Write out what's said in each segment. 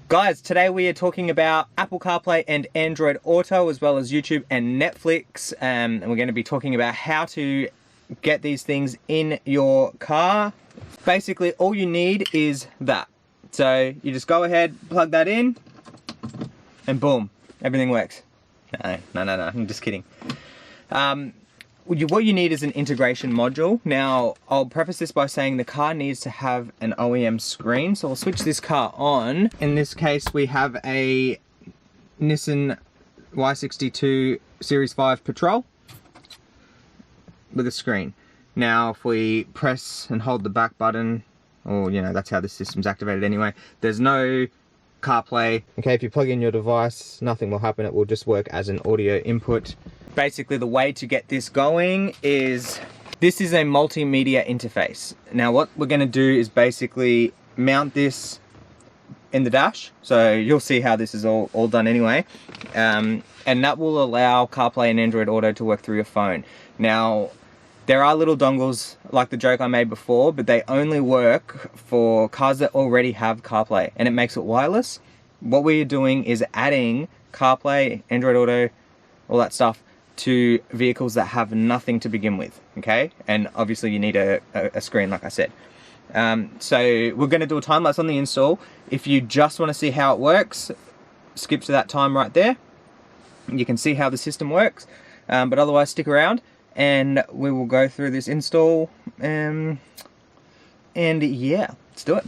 Guys, today we are talking about Apple CarPlay and Android Auto, as well as YouTube and Netflix. And we're going to be talking about how to get these things in your car. Basically, all you need is that. So you just go ahead, plug that in, and boom, everything works. No, I'm just kidding. What you need is an integration module. Now, I'll preface this by saying the car needs to have an OEM screen. So I'll switch this car on. In this case, we have a Nissan Y62 Series 5 Patrol with a screen. Now, if we press and hold the back button, or that's how the system's activated anyway, there's no CarPlay. Okay, if you plug in your device, nothing will happen. It will just work as an audio input. Basically, the way to get this going is, this is a multimedia interface. Now, what we're going to do is basically mount this in the dash. So you'll see how this is all done anyway. And that will allow CarPlay and Android Auto to work through your phone. Now, there are little dongles, like the joke I made before, but they only work for cars that already have CarPlay, and it makes it wireless. What we're doing is adding CarPlay, Android Auto, all that stuff, to vehicles that have nothing to begin with, okay? And obviously you need a screen, like I said. So we're going to do a time lapse on the install. If you just want to see how it works, skip to that time right there. You can see how the system works, but otherwise stick around and we will go through this install. And yeah, let's do it.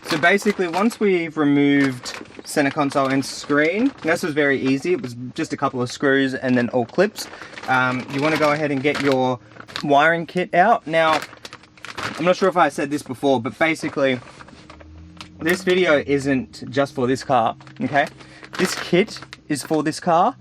So basically, once we've removed center console and screen, this was very easy. It was just a couple of screws and then all clips. You want to go ahead and get your wiring kit out. Now, I'm not sure if I said this before, but basically, this video isn't just for this car, okay? This kit is for this car,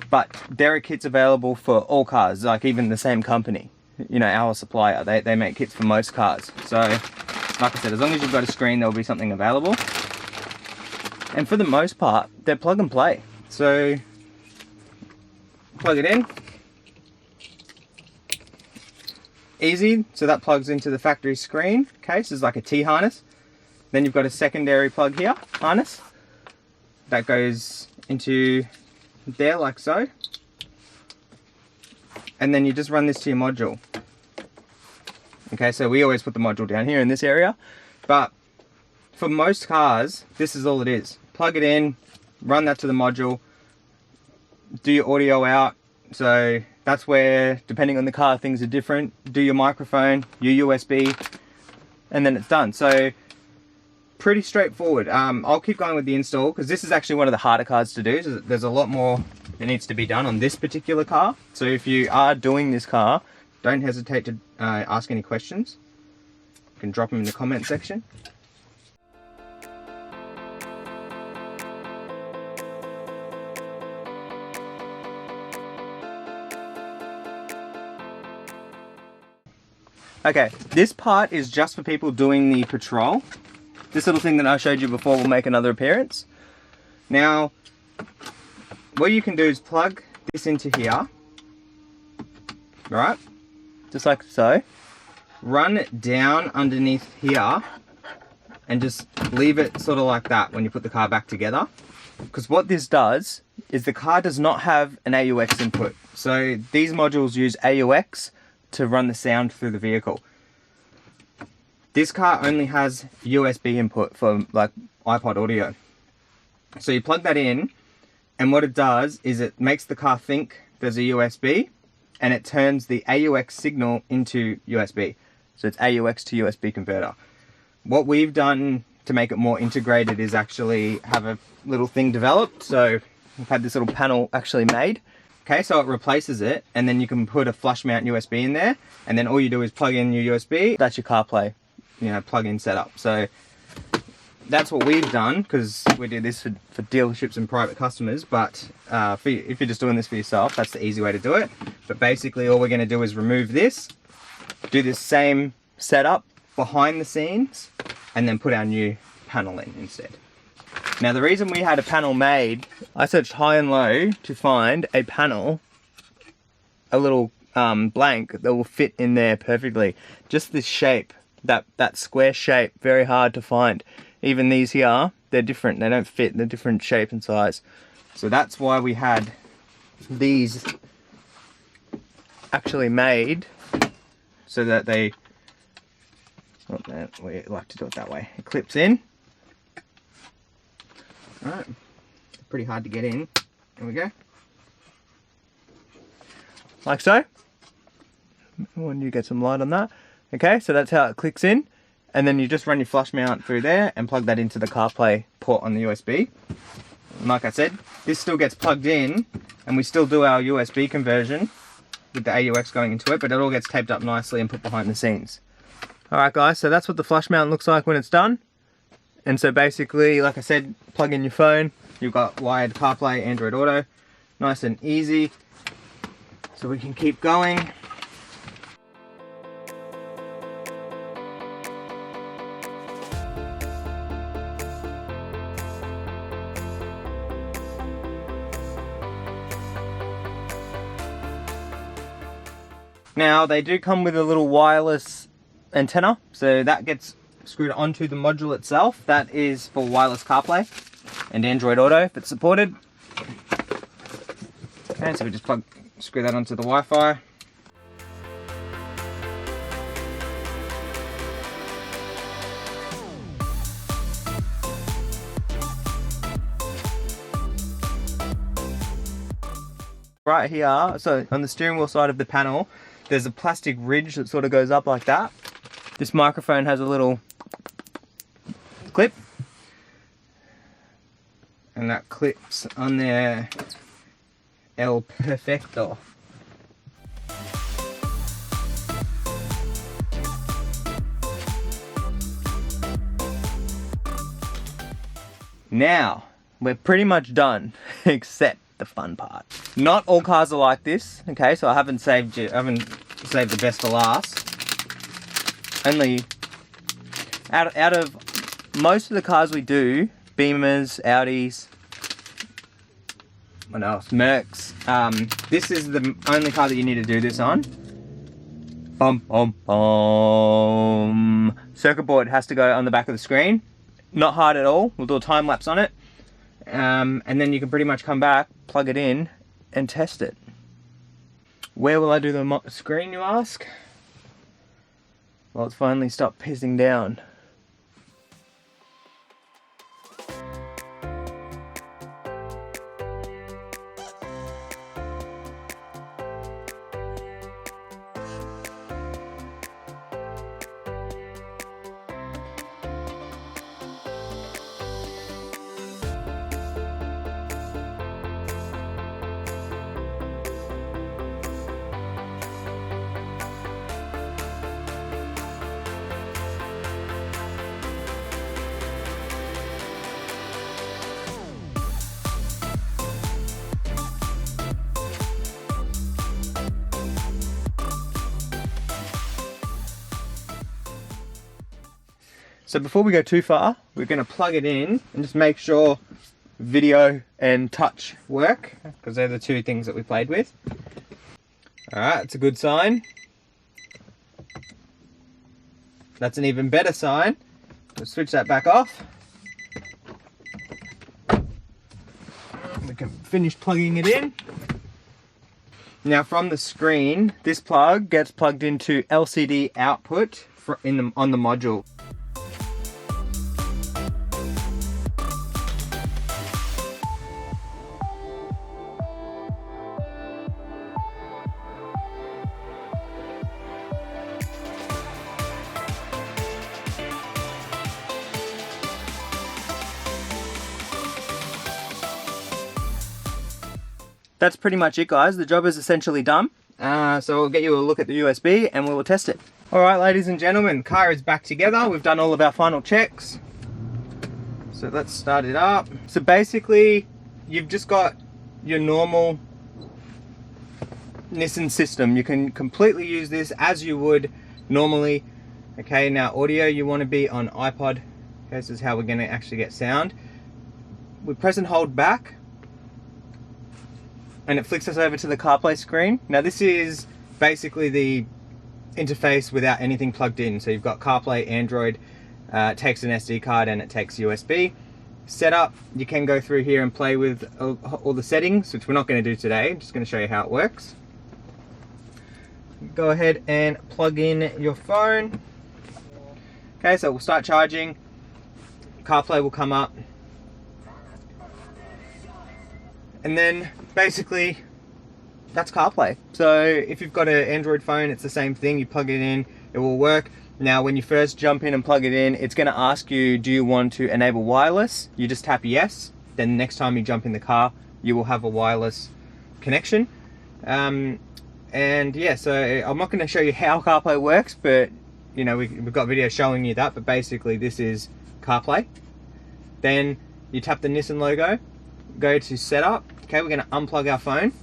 but there are kits available for all cars, like even the same company. Our supplier, they make kits for most cars. So, like I said, as long as you've got a screen, there'll be something available. And for the most part, they're plug and play. So, plug it in. Easy, so that plugs into the factory screen. Okay, so it's like a T-harness. Then you've got a secondary plug here, harness. That goes into there like so. And then you just run this to your module. Okay, so we always put the module down here in this area, but for most cars, this is all it is. Plug it in, run that to the module, do your audio out. So that's where, depending on the car, things are different. Do your microphone, your USB, and then it's done. So pretty straightforward. I'll keep going with the install because this is actually one of the harder cars to do. So there's a lot more that needs to be done on this particular car. So if you are doing this car, don't hesitate to ask any questions. You can drop them in the comment section. Okay, this part is just for people doing the patrol. This little thing that I showed you before will make another appearance. Now, what you can do is plug this into here. Right? Just like so. Run it down underneath here and just leave it sort of like that when you put the car back together. Because what this does is the car does not have an AUX input. So these modules use AUX to run the sound through the vehicle. This car only has USB input for like iPod audio. So you plug that in, and what it does is it makes the car think there's a USB, and it turns the AUX signal into USB. So it's AUX to USB converter. What we've done to make it more integrated is actually have a little thing developed. So we've had this little panel actually made. Okay, so it replaces it, and then you can put a flush mount USB in there, and then all you do is plug in your USB. That's your CarPlay, plug-in setup. So that's what we've done, because we do this for dealerships and private customers, but if you're just doing this for yourself, that's the easy way to do it. But basically all we're going to do is remove this, do this same setup behind the scenes, and then put our new panel in instead. Now the reason we had a panel made, I searched high and low to find a panel, a little blank that will fit in there perfectly. Just this shape, that square shape, very hard to find. Even these here, they're different, they don't fit, they're different shape and size. So that's why we had these actually made, so that they, oh man, we like to do it that way. It clips in. Alright, pretty hard to get in. There we go. Like so. When you get some light on that. Okay, so that's how it clicks in. And then you just run your flush mount through there and plug that into the CarPlay port on the USB. And like I said, this still gets plugged in, and we still do our USB conversion with the AUX going into it, but it all gets taped up nicely and put behind the scenes. Alright guys, so that's what the flush mount looks like when it's done. And so basically, like I said, plug in your phone, you've got wired CarPlay, Android Auto, nice and easy. So we can keep going. Now they do come with a little wireless antenna, so that gets screwed onto the module itself. That is for wireless CarPlay and Android Auto if it's supported. Okay, so we just screw that onto the Wi-Fi. Right here, so on the steering wheel side of the panel, there's a plastic ridge that sort of goes up like that. This microphone has a little clip, and that clips on there El Perfecto. Now we're pretty much done, except the fun part. Not all cars are like this, okay? So I haven't saved the best for last. Only out of most of the cars we do, Beamers, Audis, what else? Mercs. This is the only car that you need to do this on. Bum bum bum. Circuit board has to go on the back of the screen. Not hard at all. We'll do a time lapse on it. And then you can pretty much come back, plug it in, and test it. Where will I do the screen, you ask? Well, it's finally stopped pissing down. So before we go too far, we're going to plug it in and just make sure video and touch work, because they're the two things that we played with. Alright, it's a good sign. That's an even better sign. We'll switch that back off. We can finish plugging it in. Now from the screen, this plug gets plugged into LCD output on the module. That's pretty much it, guys. The job is essentially done. So we'll get you a look at the USB and we will test it. Alright, ladies and gentlemen, car is back together. We've done all of our final checks. So let's start it up. So basically, you've just got your normal Nissan system. You can completely use this as you would normally. Okay, now audio, you want to be on iPod. Okay, this is how we're going to actually get sound. We press and hold back, and it flicks us over to the CarPlay screen. Now this is basically the interface without anything plugged in. So you've got CarPlay, Android, takes an SD card and it takes USB. Setup, you can go through here and play with all the settings, which we're not going to do today. I'm just going to show you how it works. Go ahead and plug in your phone. Okay, so we'll start charging. CarPlay will come up. And then basically that's CarPlay. So if you've got an Android phone, it's the same thing. You plug it in, it will work. Now when you first jump in and plug it in, it's going to ask you, do you want to enable wireless? You just tap yes. Then next time you jump in the car, you will have a wireless connection. And yeah, so I'm not going to show you how CarPlay works, but you know, we've got videos showing you that. But basically this is CarPlay. Then you tap the Nissan logo, go to setup. Okay, we're going to unplug our phone.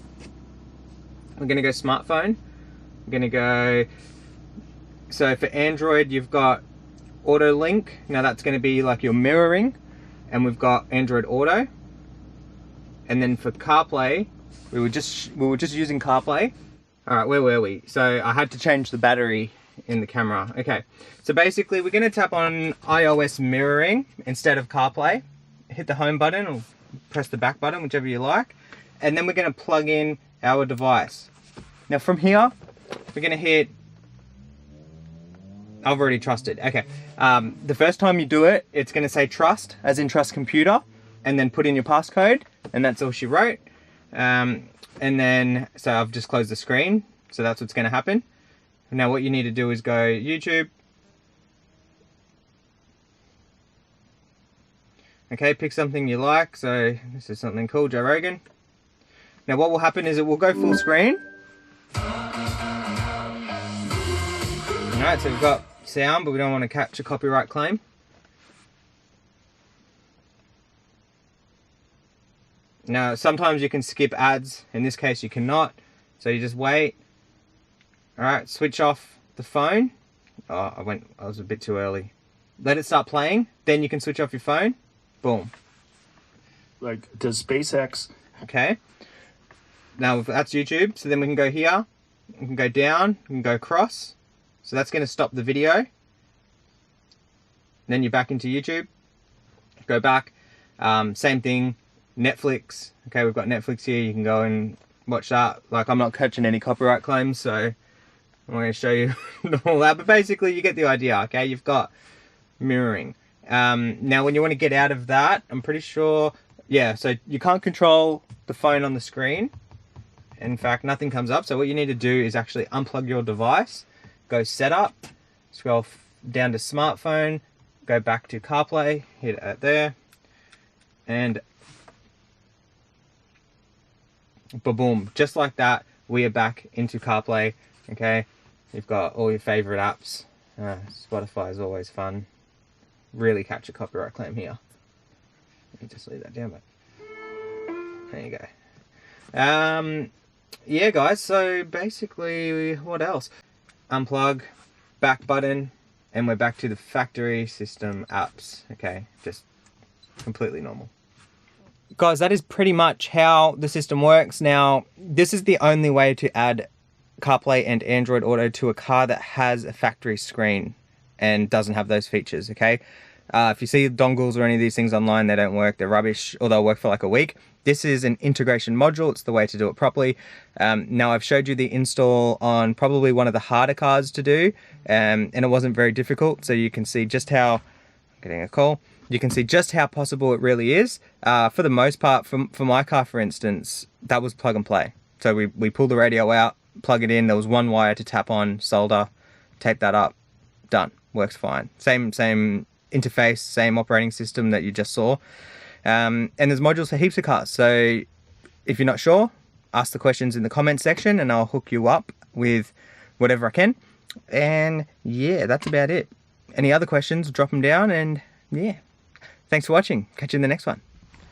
We're going to go smartphone. We're going to go, so for Android you've got auto link. Now that's going to be like your mirroring, and we've got Android Auto. And then for CarPlay, we were just using CarPlay. All right, where were we? So I had to change the battery in the camera. Okay, so basically we're going to tap on iOS mirroring instead of CarPlay. Hit the home button or press the back button, whichever you like, and then we're going to plug in our device. Now from here we're going to hit, I've already trusted. Okay, the first time you do it, it's going to say trust, as in trust computer, and then put in your passcode, and that's all she wrote. And then, so I've just closed the screen, so that's what's going to happen. Now what you need to do is go YouTube. Okay, pick something you like. So this is something cool, Joe Rogan. Now what will happen is it will go full screen. Alright, so we've got sound, but we don't want to catch a copyright claim. Now sometimes you can skip ads, in this case you cannot, so you just wait. Alright, switch off the phone. Oh, I was a bit too early. Let it start playing, then you can switch off your phone. Boom. Like, does SpaceX... Okay. Now that's YouTube, so then we can go here, we can go down, we can go across. So that's going to stop the video. Then you're back into YouTube. Go back, same thing. Netflix. Okay, we've got Netflix here. You can go and watch that. Like, I'm not catching any copyright claims, so I'm not going to show you all that. But basically, you get the idea. Okay, you've got mirroring. Now, when you want to get out of that, I'm pretty sure, yeah. So you can't control the phone on the screen. In fact, nothing comes up. So what you need to do is actually unplug your device. Go setup. Scroll down to smartphone. Go back to CarPlay. Hit it there, and boom, just like that, we are back into CarPlay. Okay, you've got all your favorite apps. Spotify is always fun. Really catch a copyright claim here. Let me just leave that down, but there you go. Yeah, guys. So basically, what else? Unplug, back button, and we're back to the factory system apps. Okay, just completely normal. Guys, that is pretty much how the system works. Now, this is the only way to add CarPlay and Android Auto to a car that has a factory screen and doesn't have those features, okay? If you see dongles or any of these things online, they don't work, they're rubbish, or they'll work for like a week. This is an integration module, it's the way to do it properly. Now, I've showed you the install on probably one of the harder cars to do, and it wasn't very difficult, so you can see just how, I'm getting a call, you can see just how possible it really is. For the most part, for my car, for instance, that was plug and play. So we pulled the radio out, plug it in, there was one wire to tap on, solder, tape that up, done, works fine. Same interface, same operating system that you just saw. And there's modules for heaps of cars. So if you're not sure, ask the questions in the comments section and I'll hook you up with whatever I can. And yeah, that's about it. Any other questions, drop them down, and yeah. Thanks for watching. Catch you in the next one.